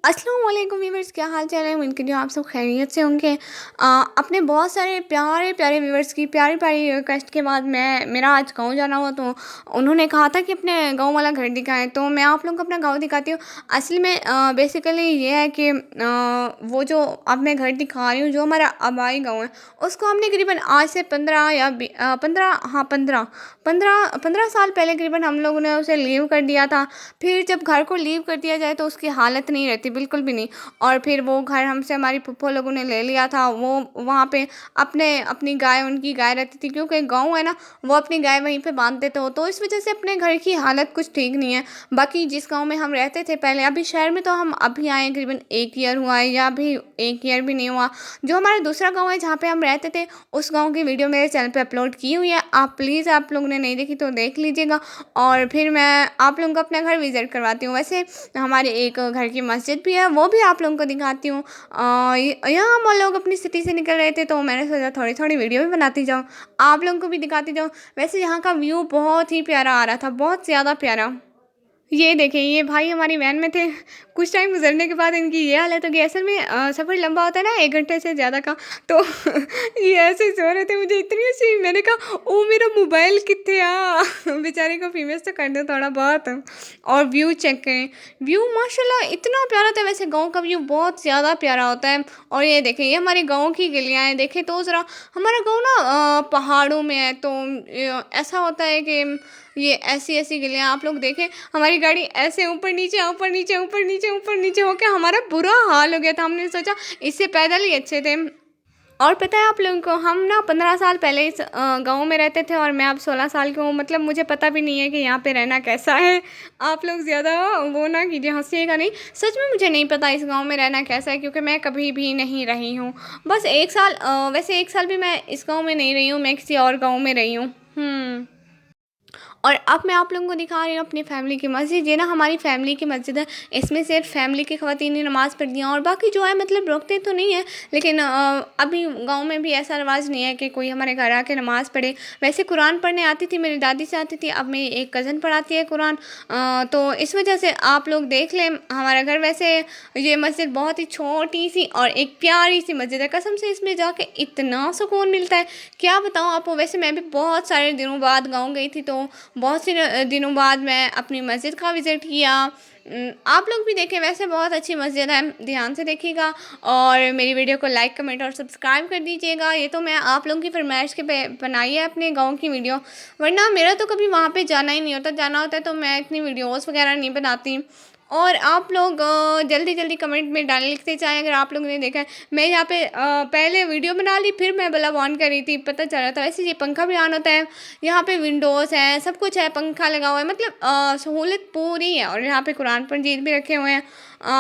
अस्सलाम वालेकुम व्यूवर्स, क्या हाल चाल है। उम्मीद करती हूँ आप सब खैरियत से होंगे। अपने बहुत सारे प्यारे प्यारे व्यूवर्स की प्यारी प्यारी रिक्वेस्ट के बाद मेरा आज गांव जाना हुआ, तो उन्होंने कहा था कि अपने गांव वाला घर दिखाएं, तो मैं आप लोगों को अपना गांव दिखाती हूँ। असल में बेसिकली ये है कि वो जो अब मैं घर दिखा रही हूँ, जो हमारा आबाई गाँव है, उसको हमने करीबन आज से 15 साल पहले करीबन हम लोगों ने उसे लीव कर दिया था। फिर जब घर को लीव कर दिया जाए तो उसकी हालत नहीं रहती, बिल्कुल भी नहीं। और फिर वो घर हमसे हमारी फूफो लोगों ने ले लिया था। वो वहाँ पे अपनी गाय, उनकी गाय रहती थी, क्योंकि गाँव है ना, वो अपनी गाय वहीं पे बांधते तो इस वजह से अपने घर की हालत कुछ ठीक नहीं है। बाकी जिस गाँव में हम रहते थे पहले, अभी शहर में तो हम अभी आए हैं, करीबन 1 ईयर हुआ है, या अभी 1 ईयर भी नहीं हुआ। जो हमारा दूसरा गाँव है जहाँ पे हम रहते थे, उस गाँव की वीडियो मेरे चैनल पे अपलोड की हुई है। आप प्लीज़, आप लोगों ने नहीं देखी तो देख लीजिएगा। और फिर मैं आप लोगों को अपना घर विज़िट करवाती हूँ। वैसे हमारे एक घर की मस्जिद भी है, वो भी आप लोगों को दिखाती हूँ। यहाँ हम लोग अपनी सिटी से निकल रहे थे, तो मैंने सोचा थोड़ी थोड़ी वीडियो भी बनाती जाऊँ, आप लोगों को भी दिखाती जाऊँ। वैसे यहाँ का व्यू बहुत ही प्यारा आ रहा था, बहुत ज़्यादा प्यारा। ये देखिए, ये भाई हमारी वैन में थे। कुछ टाइम गुजरने के बाद इनकी ये हालत हो गई। असल में सफ़र लंबा होता है ना, 1 घंटे से ज़्यादा का, तो ये ऐसे ही सो रहे थे। मुझे इतनी हँसी, मैंने कहा ओ मेरा मोबाइल कितने आ बेचारे को फेमस तो कर दो थोड़ा बहुत। और व्यू चेक करें, व्यू माशाल्लाह इतना प्यारा था। वैसे गांव का व्यू बहुत ज़्यादा प्यारा होता है। और ये देखें, ये हमारे गांव की गलियां हैं। देखें तो ज़रा, हमारा गांव ना पहाड़ों में है, तो ऐसा होता है कि ये ऐसी ऐसी गलियां आप लोग देखें। हमारी गाड़ी ऐसे ऊपर नीचे ऊपर नीचे ऊपर नीचे ऊपर नीचे होकर हमारा बुरा हाल हो गया था। हमने सोचा इससे पैदल ही अच्छे थे। और पता है आप लोगों को, हम ना 15 साल पहले इस गांव में रहते थे, और मैं अब 16 साल की हूँ। मतलब मुझे पता भी नहीं है कि यहाँ पे रहना कैसा है। आप लोग ज़्यादा वो ना कीजिए, हंसीएगा नहीं। सच में मुझे नहीं पता इस गांव में रहना कैसा है, क्योंकि मैं कभी भी नहीं रही हूँ। बस 1 साल, वैसे 1 साल भी मैं इस गाँव में नहीं रही हूँ, मैं किसी और गाँव में रही हूँ। और अब मैं आप लोगों को दिखा रही हूँ अपनी फैमिली की मस्जिद। ये ना हमारी फैमिली की मस्जिद है। इसमें सिर्फ फैमिली की ख़वातीन ही नमाज़ पढ़ती हैं, और बाकी जो है मतलब रोकते तो नहीं है, लेकिन अभी गांव में भी ऐसा रिवाज नहीं है कि कोई हमारे घर आके नमाज़ पढ़े। वैसे कुरान पढ़ने आती थी, मेरी दादी से आती थी। अब मेरी एक कज़न पढ़ाती है कुरान। तो इस वजह से आप लोग देख लें हमारा घर। वैसे ये मस्जिद बहुत ही छोटी सी और एक प्यारी सी मस्जिद है। कसम से इसमें जाके इतना सुकून मिलता है, क्या बताऊँ आपको। वैसे मैं भी बहुत सारे दिनों बाद गाँव गई थी, तो बहुत से दिनों बाद मैं अपनी मस्जिद का विज़िट किया। आप लोग भी देखें, वैसे बहुत अच्छी मस्जिद है, ध्यान से देखिएगा। और मेरी वीडियो को लाइक, कमेंट और सब्सक्राइब कर दीजिएगा। ये तो मैं आप लोगों की फरमाइश के पे बनाई है अपने गांव की वीडियो, वरना मेरा तो कभी वहाँ पे जाना ही नहीं होता। जाना होता है तो मैं इतनी वीडियोस वगैरह नहीं बनाती। और आप लोग जल्दी जल्दी कमेंट में डालें, लिखते जाएं अगर आप लोगों ने देखा है। मैं यहाँ पे पहले वीडियो बना ली, फिर मैं बल्ब ऑन कर रही थी, पता चल रहा था। वैसे ये पंखा भी ऑन होता है, यहाँ पे विंडोज़ हैं, सब कुछ है, पंखा लगा हुआ है, मतलब सहूलत पूरी है। और यहाँ पे कुरान पंजीद भी रखे हुए हैं।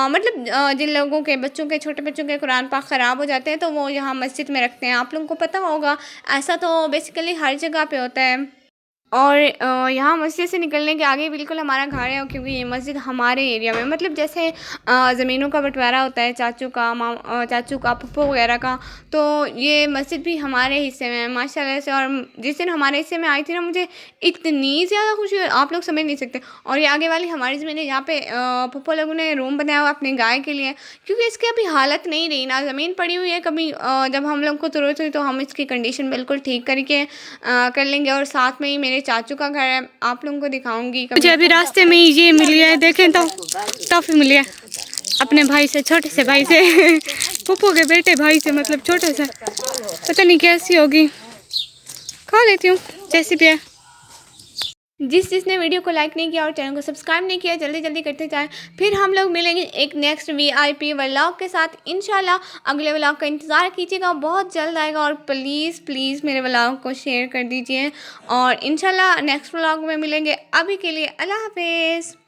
मतलब जिन लोगों के बच्चों के, छोटे बच्चों के कुरान पाक ख़राब हो जाते हैं, तो वो यहाँ मस्जिद में रखते हैं। आप लोगों को पता होगा, ऐसा तो बेसिकली हर जगह पे होता है। और यहाँ मस्जिद से निकलने के आगे बिल्कुल हमारा घर है, क्योंकि ये मस्जिद हमारे एरिया में, मतलब जैसे ज़मीनों का बंटवारा होता है, चाचू का, फूफो वगैरह का, तो ये मस्जिद भी हमारे हिस्से में है माशाल्लाह से। और जिस दिन हमारे हिस्से में आई थी ना, मुझे इतनी ज़्यादा खुशी हुई, आप लोग समझ नहीं सकते। और ये आगे वाली हमारी ज़मीन है, यहाँ पे फूफो लोगों ने रूम बनाया हुआ अपने गाय के लिए, क्योंकि इसकी अभी हालत नहीं रही ना, ज़मीन पड़ी हुई है। कभी जब हम लोग को ज़रूरत हुई तो हम इसकी कंडीशन बिल्कुल ठीक करके कर लेंगे। और साथ में ही मेरे चाचू का घर है, आप लोगों को दिखाऊंगी कभी। मुझे अभी रास्ते में ये मिली है, देखें तो टॉफ़ी मिली है अपने भाई से, छोटे से भाई से पप्पू के बेटे भाई से, मतलब छोटे से। पता नहीं कैसी होगी, खा लेती हूँ जैसी भी है। जिसने वीडियो को लाइक नहीं किया और चैनल को सब्सक्राइब नहीं किया, जल्दी जल्दी करते जाएं। फिर हम लोग मिलेंगे एक नेक्स्ट VIP व्लॉग के साथ इंशाल्लाह। अगले व्लॉग का इंतज़ार कीजिएगा, बहुत जल्द आएगा। और प्लीज़ प्लीज़ मेरे व्लॉग को शेयर कर दीजिए, और इंशाल्लाह नेक्स्ट व्लॉग में मिलेंगे। अभी के लिए अल्लाह हाफिज़।